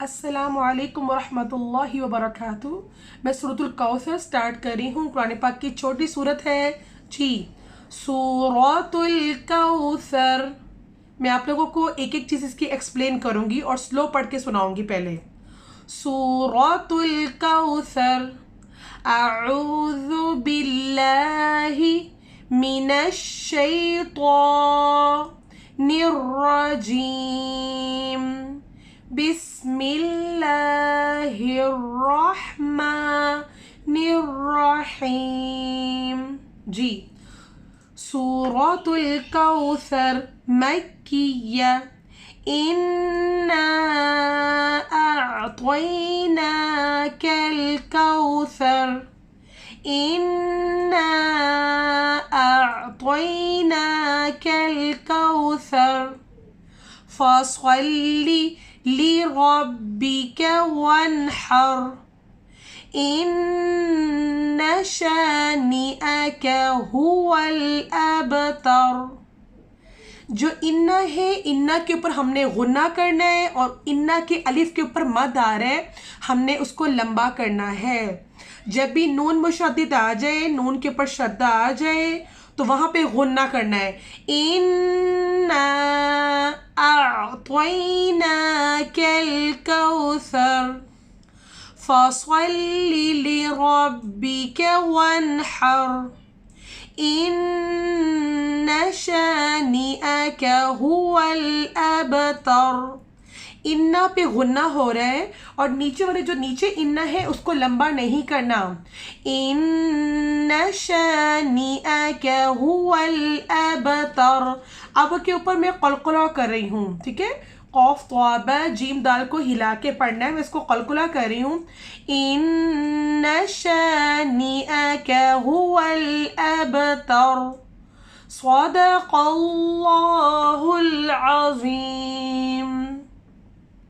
अस्सलामु अलैकुम वरहमतुल्लाहि वबरकातु। मैं सूरतुल कौसर स्टार्ट कर रही हूँ। कुरान पाक की छोटी सूरत है जी, सूरतुल कौसर। मैं आप लोगों को एक एक चीज़ इसकी एक्सप्लेन करूँगी और स्लो पढ़ के सुनाऊँगी। पहले सूरतुल कौसर, अऊज़ु बिल्लाहि मिनश शैतानिर रजीम, बिस्मिल्लाहिर्रहमानिर्रहीम जी। सूरतुल कौसर मक्किया, इन्ना अअतैनाकल कौसर, इन्ना अअतैनाकल कौसर, फसल्लि लिरब्बिक वन्हर, इन्न शानिअक हुवल अबतर। जो इन्ना है, इन्ना के ऊपर हमने गुन्ना करना है और इन्ना के अलिफ के ऊपर मद आ रहा है, हमने उसको लंबा करना है। जब भी नून मुशद्दिद आ जाए, नून के ऊपर शद्दा आ जाए, तो वहाँ पे गुन्ना करना है। इन्ना अअतैनाकल कौसर, फसल्लि लिरब्बिक वन्हर, इन्न शानिअक हुवल अबतर। इन्ना पे गुन्ना हो रहा है और नीचे वाले जो नीचे इन्ना है उसको लंबा नहीं करना। इन्न शानिअक हुवल अबतर। अब के ऊपर मैं कलकला कर रही हूँ, ठीक है। कौफ तौबा जीम दाल को हिला के पढ़ना है, मैं इसको कलकला कर रही हूँ। इन्न शानिअक हुवल अबतर, सदक़ल्लाहुल अज़ीम।